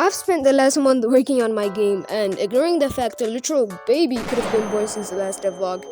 I've spent the last month working on my game and ignoring the fact a literal baby could have been born since the last devlog.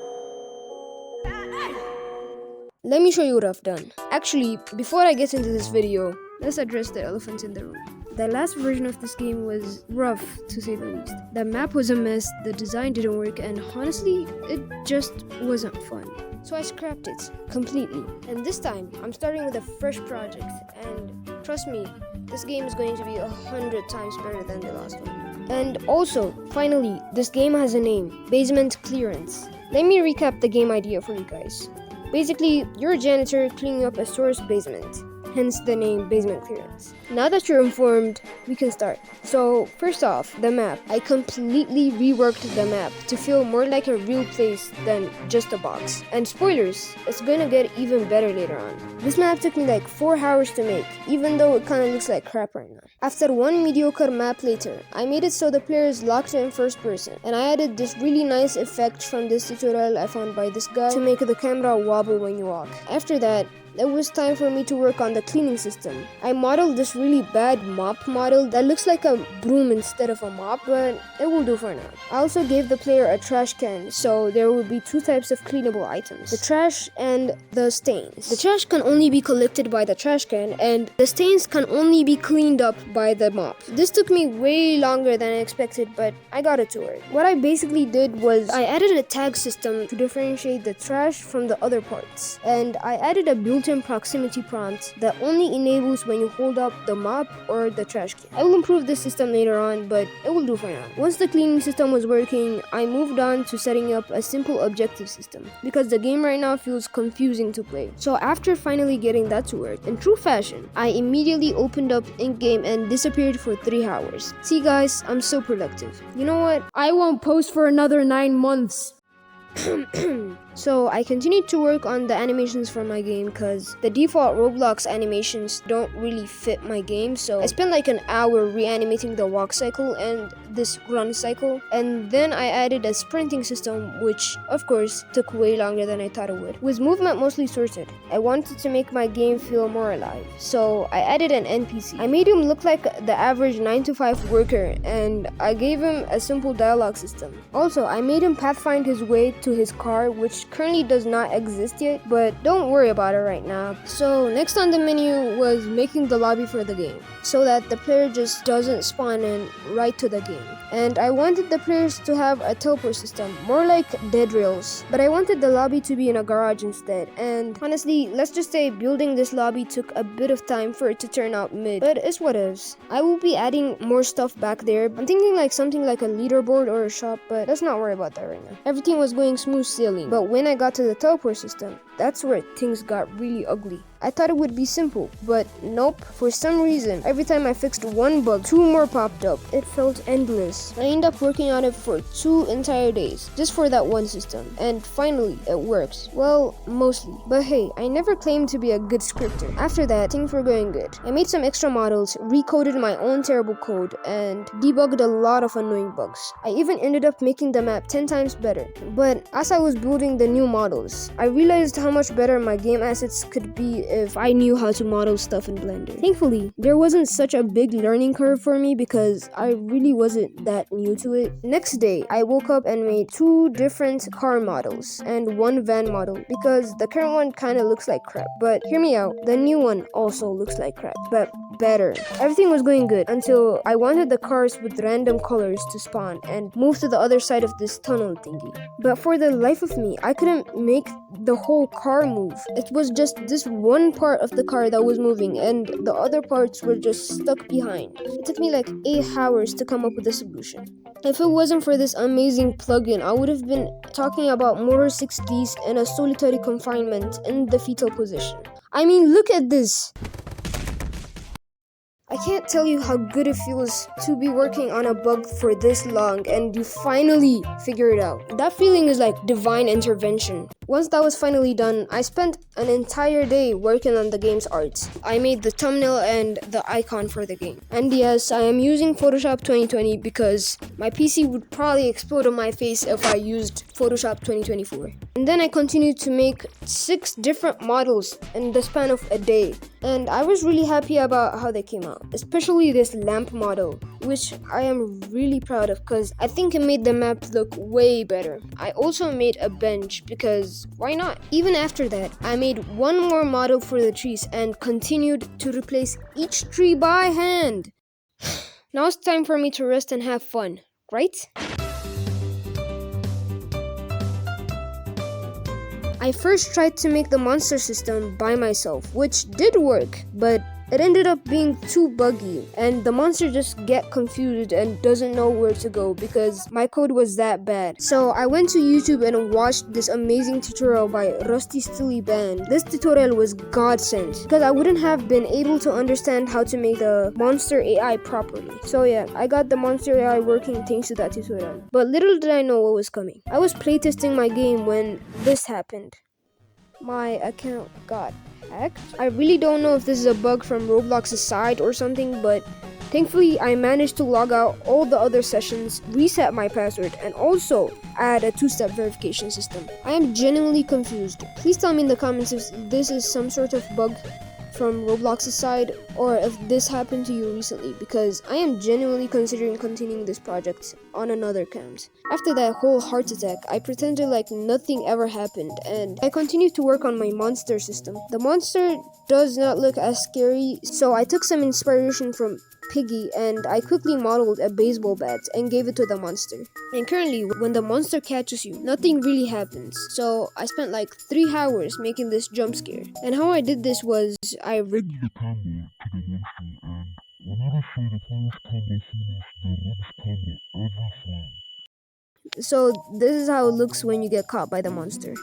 Let me show you what I've done. Actually, before I get into this video, let's address the elephant in the room. The last version of this game was rough, to say the least. The map was a mess, the design didn't work, and honestly, it just wasn't fun. So I scrapped it completely. And this time, I'm starting with a fresh project, and trust me, this game is going to be 100 times better than the last one. And also, finally, this game has a name, Basement Clearance. Let me recap the game idea for you guys. Basically, you're a janitor cleaning up a store's basement, hence the name Basement Clearance. Now that you're informed, we can start. So, first off, the map. I completely reworked the map to feel more like a real place than just a box. And spoilers, it's gonna get even better later on. This map took me like 4 hours to make, even though it kinda looks like crap right now. After one mediocre map later, I made it so the player is locked in first person, and I added this really nice effect from this tutorial I found by this guy to make the camera wobble when you walk. After that, it was time for me to work on the cleaning system. I modeled this really bad mop model that looks like a broom instead of a mop, but it will do for now. I also gave the player a trash can, so there will be 2 types of cleanable items: the trash and the stains. The trash can only be collected by the trash can, and the stains can only be cleaned up by the mop. This took me way longer than I expected, but I got it to work. What I basically did was I added a tag system to differentiate the trash from the other parts, and I added a built-in proximity prompt that only enables when you hold up the mop or the trash can. I will improve this system later on, but it will do for now. Once the cleaning system was working, I moved on to setting up a simple objective system because the game right now feels confusing to play. So after finally getting that to work, in true fashion, I immediately opened up in-game and disappeared for 3 hours. See guys, I'm so productive. You know what? I won't post for another 9 months. So I continued to work on the animations for my game because the default Roblox animations don't really fit my game, so I spent like an hour reanimating the walk cycle and this run cycle, and then I added a sprinting system, which of course took way longer than I thought it would. With movement mostly sorted, I wanted to make my game feel more alive, so I added an NPC. I made him look like the average 9-to-5 worker, and I gave him a simple dialogue system. Also, I made him pathfind his way to his car, which currently does not exist yet, but don't worry about it right now. So next on the menu was making the lobby for the game, so that the player just doesn't spawn in right to the game. And I wanted the players to have a teleport system, more like dead rails, but I wanted the lobby to be in a garage instead. And honestly, let's just say building this lobby took a bit of time for it to turn out mid, but it's what is. I will be adding more stuff back there. I'm thinking like something like a leaderboard or a shop, but let's not worry about that right now. Everything was going smooth sailing, but when I got to the teleport system, that's where things got really ugly. I thought it would be simple, but nope. For some reason, every time I fixed one bug, 2 more popped up. It felt endless. I ended up working on it for 2 entire days, just for that one system. And finally, it worked. Well, mostly. But hey, I never claimed to be a good scripter. After that, things were going good. I made some extra models, recoded my own terrible code, and debugged a lot of annoying bugs. I even ended up making the map 10 times better. But as I was building the new models, I realized how much better my game assets could be if I knew how to model stuff in Blender. Thankfully, there wasn't such a big learning curve for me because I really wasn't that new to it. Next day, I woke up and made 2 different car models and 1 van model because the current one kinda looks like crap. But hear me out, the new one also looks like crap, but better. Everything was going good until I wanted the cars with random colors to spawn and move to the other side of this tunnel thingy. But for the life of me, I couldn't make the whole car move. It was just this one part of the car that was moving and the other parts were just stuck behind. It took me like 8 hours to come up with a solution. If it wasn't for this amazing plugin, I would have been talking about Motor 6Ds in a solitary confinement in the fetal position. I mean, look at this! I can't tell you how good it feels to be working on a bug for this long and you finally figure it out. That feeling is like divine intervention. Once that was finally done, I spent an entire day working on the game's art. I made the thumbnail and the icon for the game. And yes, I am using Photoshop 2020 because my PC would probably explode on my face if I used Photoshop 2024. And then I continued to make 6 different models in the span of a day. And I was really happy about how they came out, especially this lamp model. which I am really proud of because I think it made the map look way better. I also made a bench because why not? Even after that, I made one more model for the trees and continued to replace each tree by hand. Now it's time for me to rest and have fun, right? I first tried to make the monster system by myself, which did work, but it ended up being too buggy, and the monster just get confused and doesn't know where to go because my code was that bad. So I went to YouTube and watched this amazing tutorial by Rusty Stilly Band. This tutorial was godsend because I wouldn't have been able to understand how to make the monster AI properly. So yeah, I got the monster AI working thanks to that tutorial. But little did I know what was coming. I was playtesting my game when this happened. My account got hacked. I really don't know if this is a bug from Roblox's side or something, but thankfully I managed to log out all the other sessions, reset my password, and also add a two-step verification system. I am genuinely confused. Please tell me in the comments if this is some sort of bug from Roblox's side or if this happened to you recently, because I am genuinely considering continuing this project on another account. After that whole heart attack, I pretended like nothing ever happened and I continued to work on my monster system. The monster does not look as scary, so I took some inspiration from Piggy and I quickly modeled a baseball bat and gave it to the monster. And currently, when the monster catches you, nothing really happens. So I spent like 3 hours making this jump scare. And how I did this was I rigged the camera to the monster, and whenever show the player's combo finish, the rigs cover every frame. So this is how it looks when you get caught by the monster.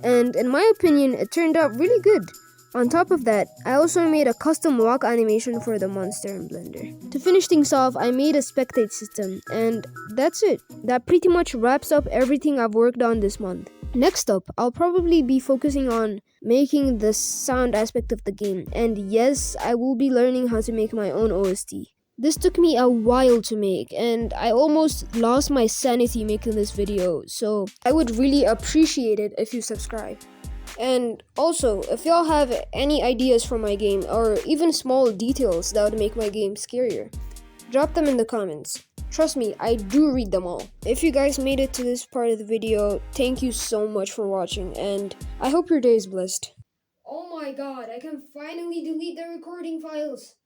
And in my opinion, it turned out really good. On top of that, I also made a custom walk animation for the monster in Blender. To finish things off, I made a spectate system, and that's it. That pretty much wraps up everything I've worked on this month. Next up, I'll probably be focusing on making the sound aspect of the game, and yes, I will be learning how to make my own OST. This took me a while to make, and I almost lost my sanity making this video, so I would really appreciate it if you subscribe. And also, if y'all have any ideas for my game, or even small details that would make my game scarier, drop them in the comments. Trust me, I do read them all. If you guys made it to this part of the video, thank you so much for watching, and I hope your day is blessed. Oh my god, I can finally delete the recording files!